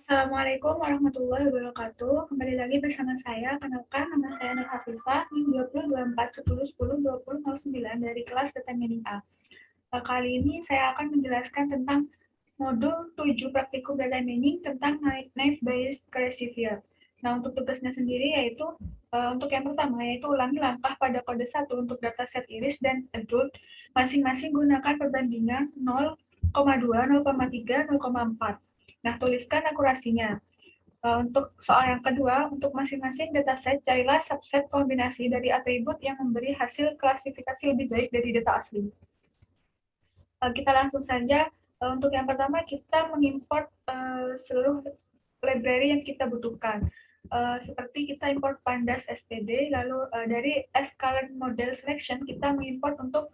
Assalamualaikum warahmatullahi wabarakatuh. Kembali lagi bersama saya. Kenalkan, nama saya Nur Hafifah, NIM 202410102009 dari kelas Data Mining A. Kali ini saya akan menjelaskan tentang modul 7 praktikum data mining tentang Naive Bayes Classifier. Nah, untuk tugasnya sendiri yaitu untuk yang pertama yaitu ulangi langkah pada kode 1 untuk dataset iris dan adult masing-masing gunakan perbandingan 0,2, 0,3, 0,4. Nah, tuliskan akurasinya. Untuk soal yang kedua, untuk masing-masing dataset, carilah subset kombinasi dari atribut yang memberi hasil klasifikasi lebih baik dari data asli. Kita langsung saja. Untuk yang pertama, kita mengimport seluruh library yang kita butuhkan. Seperti kita import pandas std, lalu dari scalene model selection kita mengimport untuk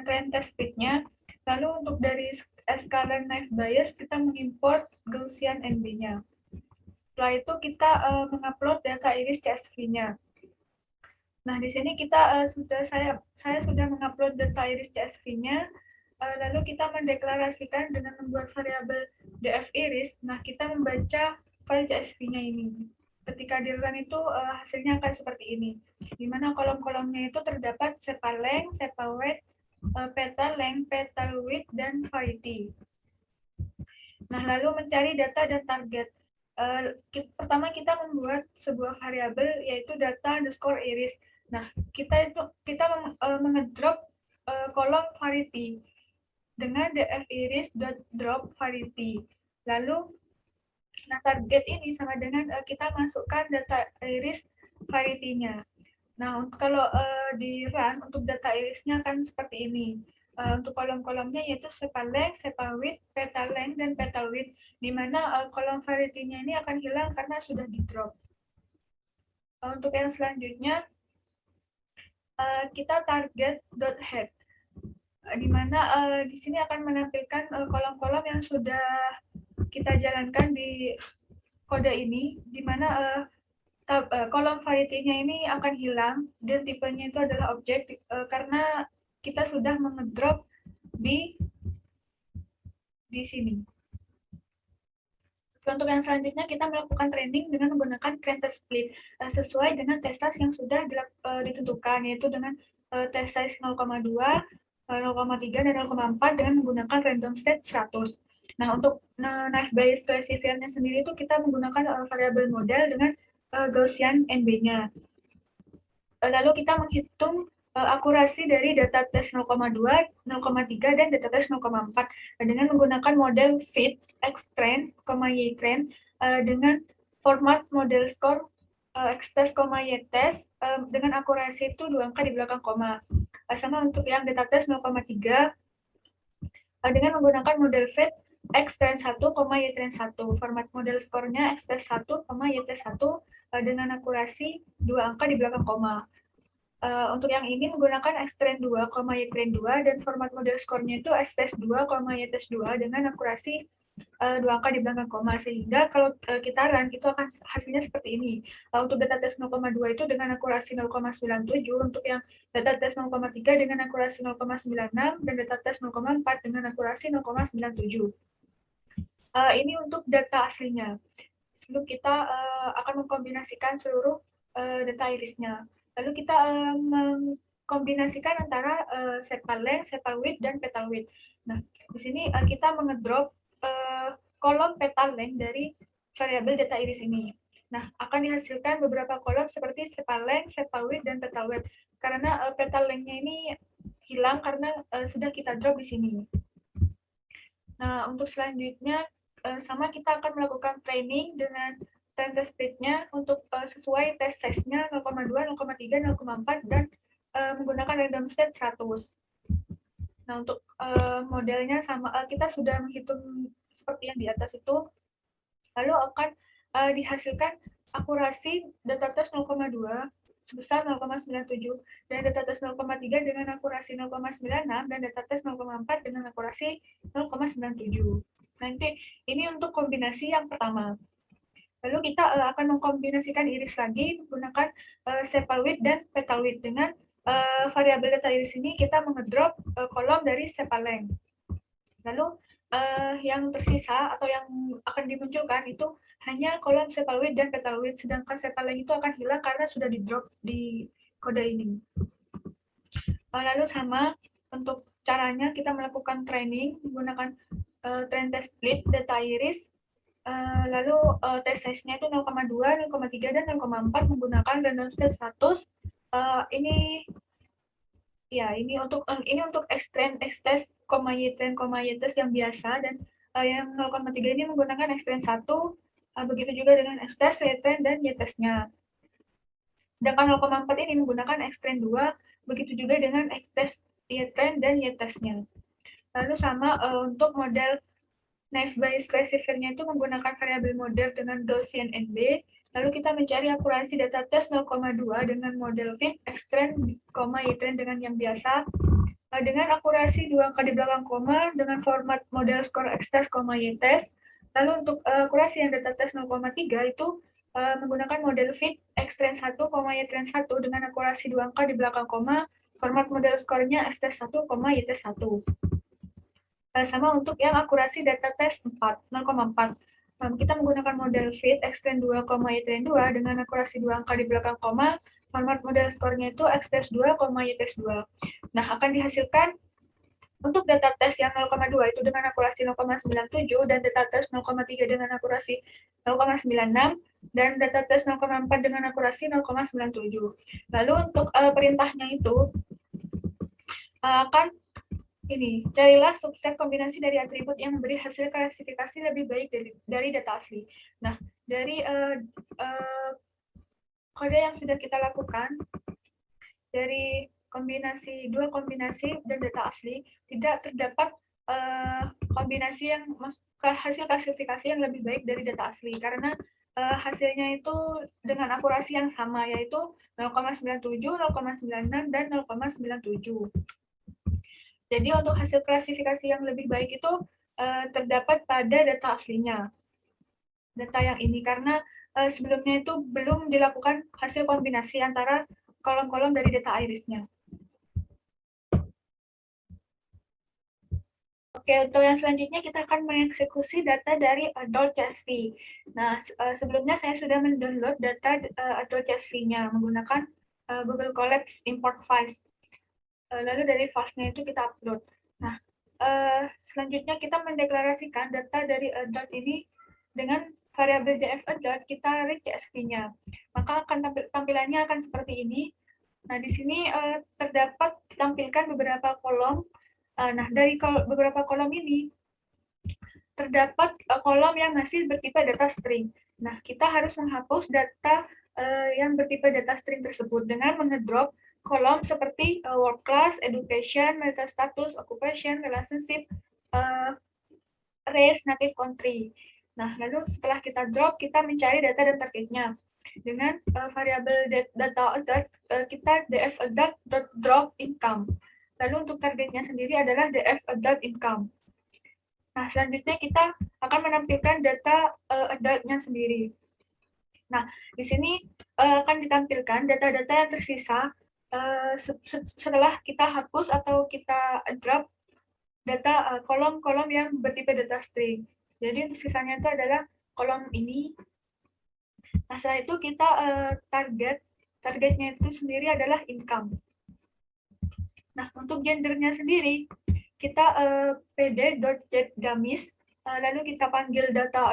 trend test fit-nya, lalu untuk dari scalene naive Bayes kita mengimport Gaussian NB-nya. Setelah itu kita mengupload data iris CSV-nya. Nah, di sini kita saya sudah mengupload data iris CSV-nya. Lalu kita mendeklarasikan dengan membuat variabel df iris. Nah, kita membaca file CSV-nya ini. Ketika di run itu hasilnya akan seperti ini, di mana kolom-kolomnya itu terdapat sepal length, sepal weight, petal length, petal width, dan variety. Nah, lalu mencari data dan target. Pertama kita membuat sebuah variabel yaitu data underscore iris. Nah, kita mengedrop kolom variety dengan df iris drop variety. Lalu nah target ini sama dengan kita masukkan data iris variety-nya. Nah, kalau di run untuk data irisnya akan seperti ini. Untuk kolom-kolomnya yaitu sepal length, sepal width, petal length, dan petal width, di mana kolom variety-nya ini akan hilang karena sudah di drop. Untuk yang selanjutnya, kita target.head, di mana di sini akan menampilkan kolom-kolom yang sudah kita jalankan di kode ini, di mana kolom variety-nya ini akan hilang dan tipenya itu adalah objek karena kita sudah mengedrop di sini. Untuk yang selanjutnya kita melakukan training dengan menggunakan trend test split sesuai dengan test size yang sudah ditentukan, yaitu dengan test size 0,2, 0,3, dan 0,4 dengan menggunakan random state 100. Nah, untuk Naive Bayes Classifier-nya sendiri itu kita menggunakan variabel model dengan Gaussian NB-nya. Lalu kita menghitung akurasi dari data tes 0,2, 0,3, dan data tes 0,4 dengan menggunakan model fit, xtrend, ytrend dengan format model score xtest, ytest dengan akurasi itu 2 angka di belakang koma. Sama untuk yang data tes 0,3 dengan menggunakan model fit xtrend 1, ytrend 1. Format model score-nya xtest 1, ytest 1 dengan akurasi 2 angka di belakang koma. Untuk yang ini menggunakan xtrend 2, ytrend 2, dan format model score-nya itu xtest 2, ytest 2 dengan akurasi 2 angka di belakang koma, sehingga kalau kita run itu akan hasilnya seperti ini. Untuk data tes 0,2 itu dengan akurasi 0,97, untuk yang data tes 0,3 dengan akurasi 0,96, dan data tes 0,4 dengan akurasi 0,97. Ini untuk data aslinya. Sebelum kita akan mengkombinasikan seluruh data irisnya. Lalu kita mengkombinasikan antara sepal length, sepal width, dan petal width. Nah, di sini kita mengedrop kolom petal length dari variabel data iris ini. Nah, akan dihasilkan beberapa kolom seperti sepal length, sepal width, dan petal width. Karena petal length-nya ini hilang karena sudah kita drop di sini. Nah, untuk selanjutnya sama kita akan melakukan training dengan trend test fit-nya untuk sesuai test size-nya 0,2, 0,3, 0,4 dan menggunakan random state 100. Nah, untuk modelnya sama kita sudah menghitung seperti yang di atas itu. Lalu akan dihasilkan akurasi data tes 0,2 sebesar 0,97 dan data tes 0,3 dengan akurasi 0,96 dan data tes 0,4 dengan akurasi 0,97. Nanti ini untuk kombinasi yang pertama. Lalu kita akan mengkombinasikan iris lagi menggunakan sepal width dan petal width. Dengan variabel data iris ini kita mengedrop kolom dari sepal length. Lalu yang tersisa atau yang akan dimunculkan itu hanya kolom sepaloid dan petaloid, sedangkan sepaloid itu akan hilang karena sudah di drop di kode ini. Lalu sama untuk caranya kita melakukan training menggunakan train test split data iris, lalu test size-nya itu 0,2, 0,3 dan 0,4 menggunakan random test status. Ini ya ini untuk extend test, y-trend, y-test yang biasa, dan yang 0,3 ini menggunakan extend 1, begitu juga dengan x-test, y-trend dan y-testnya. Sedangkan 0,4 ini menggunakan extend 2, begitu juga dengan x-test, y-trend dan y-testnya. Lalu sama untuk model naive Bayes classifier-nya itu menggunakan variabel model dengan Gaussian NB. Lalu kita mencari akurasi data tes 0,2 dengan model fit, x-trend, y-trend dengan yang biasa. Dengan akurasi 2 angka di belakang koma dengan format model skor x-test, y-test. Lalu untuk akurasi yang data tes 0,3 itu menggunakan model fit, x-trend 1, y-trend 1 dengan akurasi 2 angka di belakang koma, format model skornya x-test 1, y-test 1. Sama untuk yang akurasi data tes 0,4. Kita menggunakan model fit, x-trend 2, y-trend 2 dengan akurasi 2 angka di belakang koma, format model skornya itu x-test 2, y-test 2. Nah, akan dihasilkan untuk data tes yang 0,2 itu dengan akurasi 0,97 dan data tes 0,3 dengan akurasi 0,96 dan data tes 0,4 dengan akurasi 0,97. Lalu untuk perintahnya itu akan ini, carilah subset kombinasi dari atribut yang memberi hasil klasifikasi lebih baik dari data asli. Nah, dari kode yang sudah kita lakukan, dari dua kombinasi dan data asli, tidak terdapat kombinasi yang hasil klasifikasi yang lebih baik dari data asli, karena hasilnya itu dengan akurasi yang sama, yaitu 0,97, 0,96, dan 0,97. Jadi untuk hasil klasifikasi yang lebih baik itu terdapat pada data aslinya, data yang ini, karena sebelumnya itu belum dilakukan hasil kombinasi antara kolom-kolom dari data irisnya. Oke, untuk yang selanjutnya kita akan mengeksekusi data dari adult CSV. Nah, sebelumnya saya sudah mendownload data adult CSV-nya menggunakan Google Colab import files. Lalu dari file-nya itu kita upload. Nah, selanjutnya kita mendeklarasikan data dari adult ini dengan variabel df adult, kita read CSV-nya. Maka tampilannya akan seperti ini. Nah, di sini terdapat ditampilkan beberapa kolom. Nah, dari beberapa kolom ini terdapat kolom yang masih bertipe data string. Nah, kita harus menghapus data yang bertipe data string tersebut dengan mengedrop kolom seperti work class, education, marital status, occupation, relationship, race, native country. Nah, lalu setelah kita drop, kita mencari data dan targetnya. Dengan variabel data adult, kita df adult.drop income. Lalu untuk targetnya sendiri adalah df adult income. Nah, selanjutnya kita akan menampilkan data adult-nya sendiri. Nah, di sini akan ditampilkan data-data yang tersisa setelah kita hapus atau kita drop data kolom-kolom yang bertipe data string. Jadi untuk sisanya itu adalah kolom ini. Nah, setelah itu kita targetnya itu sendiri adalah income. Nah, untuk gendernya sendiri, kita pd.getDummies, lalu kita panggil data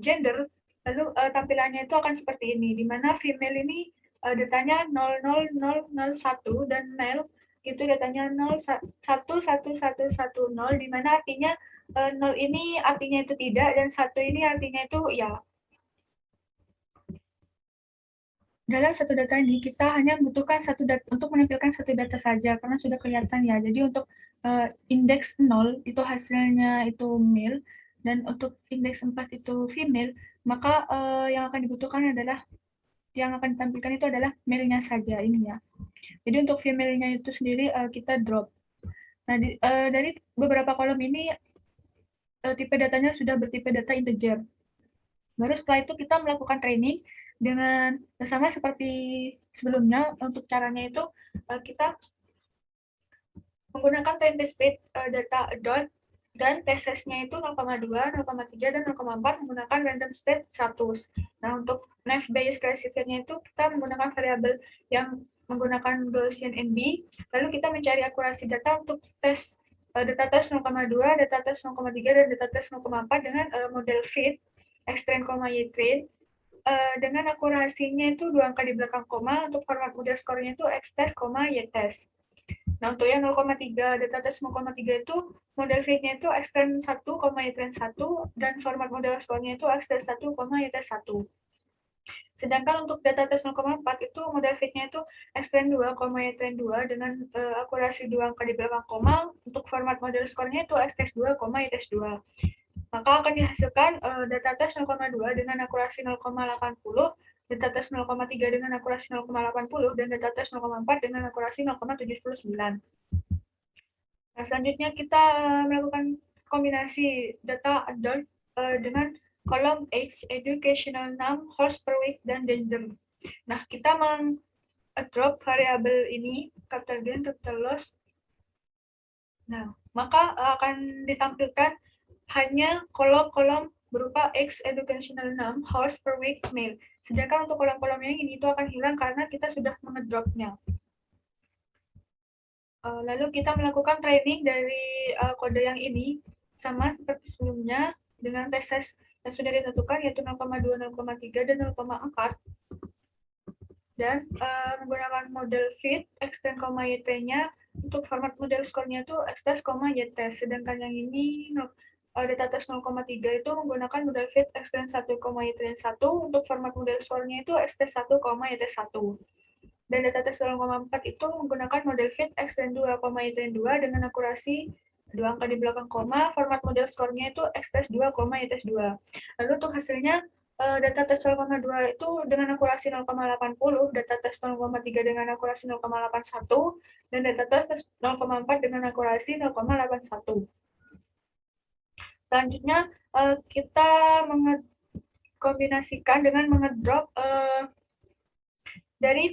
.gender, lalu tampilannya itu akan seperti ini, di mana female ini datanya 00001 dan male itu datanya 0111110, di mana artinya 0 ini artinya itu tidak dan 1 ini artinya itu ya. Dalam satu data ini kita hanya membutuhkan satu data untuk menampilkan satu data saja karena sudah kelihatan ya. Jadi untuk indeks 0 itu hasilnya itu male dan untuk indeks 4 itu female, maka yang akan dibutuhkan adalah yang akan ditampilkan itu adalah male-nya saja ini ya. Jadi untuk female-nya itu sendiri kita drop. Nah, dari beberapa kolom ini tipe datanya sudah bertipe data integer. Baru setelah itu kita melakukan training dengan sama seperti sebelumnya. Untuk caranya itu kita menggunakan train test bed data adult dan TSS-nya itu 0,2, 0,3, dan 0,4 menggunakan random state 100. Nah, untuk naive Bayes classifier-nya itu kita menggunakan variabel yang menggunakan Gaussian NB, lalu kita mencari akurasi data untuk data tes 0,2, data tes 0,3, dan data tes 0,4 dengan model fit, X-train, Y-train, dengan akurasinya itu 2 angka di belakang koma, untuk format model skornya itu X-test, Y-test. Nah, untuk yang 0,3, data tes 0,3 itu model fit-nya itu X-train 1, Y-train 1, dan format model skornya itu X-test 1, Y-test 1. Sedangkan untuk data tes 0,4 itu model fit-nya itu X-train 2, Y-train 2 dengan akurasi 2 angka di belakang koma, untuk format model skornya itu X-test 2, Y-test 2. Maka akan dihasilkan data tes 0,2 dengan akurasi 0,80, data tes 0,3 dengan akurasi 0,80, dan data tes 0,4 dengan akurasi 0,79. Nah, selanjutnya kita melakukan kombinasi data adult dengan kolom age, educational name, horse per week, dan gender. Nah, kita drop variabel ini, capital gain, capital loss. Nah, maka akan ditampilkan hanya kolom-kolom berupa X educational name, horse per week, male. Sedangkan untuk kolom-kolom yang ini itu akan hilang karena kita sudah mengedropnya. Lalu kita melakukan training dari kode yang ini sama seperti sebelumnya dengan tes yang sudah ditentukan yaitu 0,2, 0,3, dan 0,4, dan menggunakan model fit, X-test, Y-nya. Untuk format model skornya itu X-test, Y-test. Sedangkan yang ini data tes 0,3 itu menggunakan model fit, X-test 1, Y-test 1. Untuk format model skornya itu X-test 1, Y-test 1. Dan data tes 0,4 itu menggunakan model fit, X-test 2, Y-test 2 dengan akurasi 2 angka di belakang koma, format model skornya itu X-test 2, Y-test 2. Lalu untuk hasilnya data tes 0,2 itu dengan akurasi 0,80, data tes 0,3 dengan akurasi 0,81, dan data tes 0,4 dengan akurasi 0,81. Selanjutnya kita mengkombinasikan dengan mengedrop dari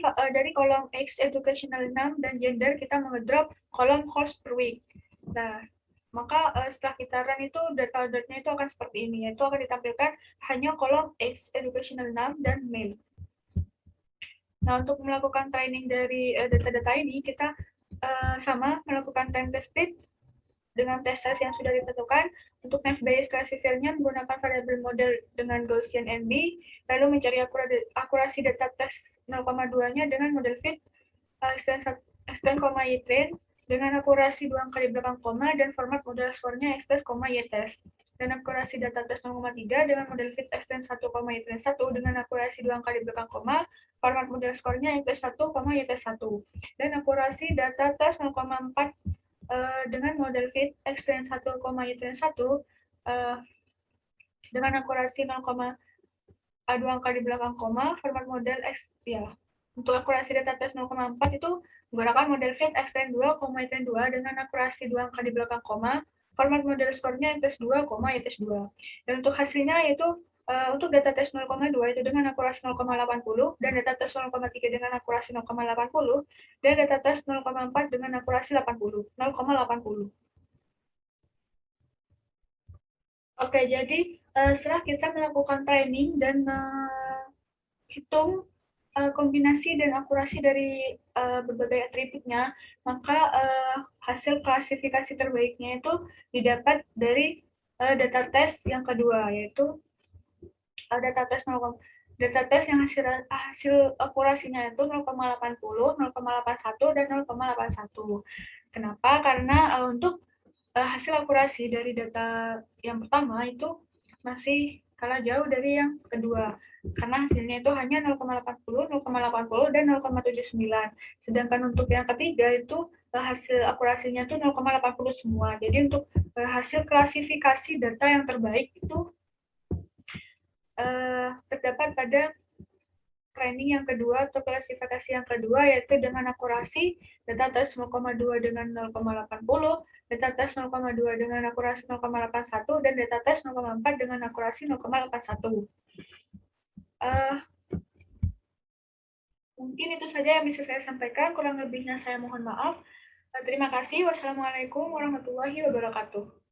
kolom X educational name dan gender, kita mengedrop kolom horse per week. Nah, maka setelah kita run itu data-datanya itu akan seperti ini, yaitu akan ditampilkan hanya kolom X educational name dan male. Nah, untuk melakukan training dari data-data ini, kita sama melakukan time test split dengan tes yang sudah ditentukan. Untuk naive Bayes classifier-nya menggunakan variabel model dengan Gaussian NB, lalu mencari akurasi data tes 0,2-nya dengan model fit, X-test, Y-train, dengan akurasi 2 angka di belakang koma, dan format model skornya X-test, Y-test. Dan akurasi data tes 0,3 dengan model fit, X-test 1, Y-train 1, dengan akurasi 2 angka di belakang koma, format model skornya X-test 1, Y-test 1. Dan akurasi data tes 0,4 dengan model fit, X-train 1, Y-train 1, dengan akurasi 0,2 angka di belakang koma, format model X, ya. Untuk akurasi data tes 0,4 itu menggunakan model fit, X-train 2, Y-train 2 dengan akurasi 2 angka di belakang koma, format model skornya X-test 2, Y-test 2. Dan untuk hasilnya yaitu untuk data tes 0,2 itu dengan akurasi 0,80, dan data tes 0,3 dengan akurasi 0,80, dan data tes 0,4 dengan akurasi 0,80. Oke, jadi setelah kita melakukan training dan hitung kombinasi dan akurasi dari berbagai atributnya, maka hasil klasifikasi terbaiknya itu didapat dari data tes yang kedua, yaitu data tes 0, data tes yang hasil akurasinya itu 0,80, 0,81, dan 0,81. Kenapa? Karena untuk hasil akurasi dari data yang pertama itu masih kalah jauh dari yang kedua, karena hasilnya itu hanya 0,80, 0,80, dan 0,79. Sedangkan untuk yang ketiga itu hasil akurasinya itu 0,80 semua. Jadi untuk hasil klasifikasi data yang terbaik itu terdapat pada training yang kedua atau klasifikasi yang kedua, yaitu dengan akurasi data tes 0,2 dengan 0,80, data tes 0,2 dengan akurasi 0,81, dan data tes 0,4 dengan akurasi 0,81. Mungkin itu saja yang bisa saya sampaikan, kurang lebihnya saya mohon maaf. Terima kasih. Wassalamualaikum warahmatullahi wabarakatuh.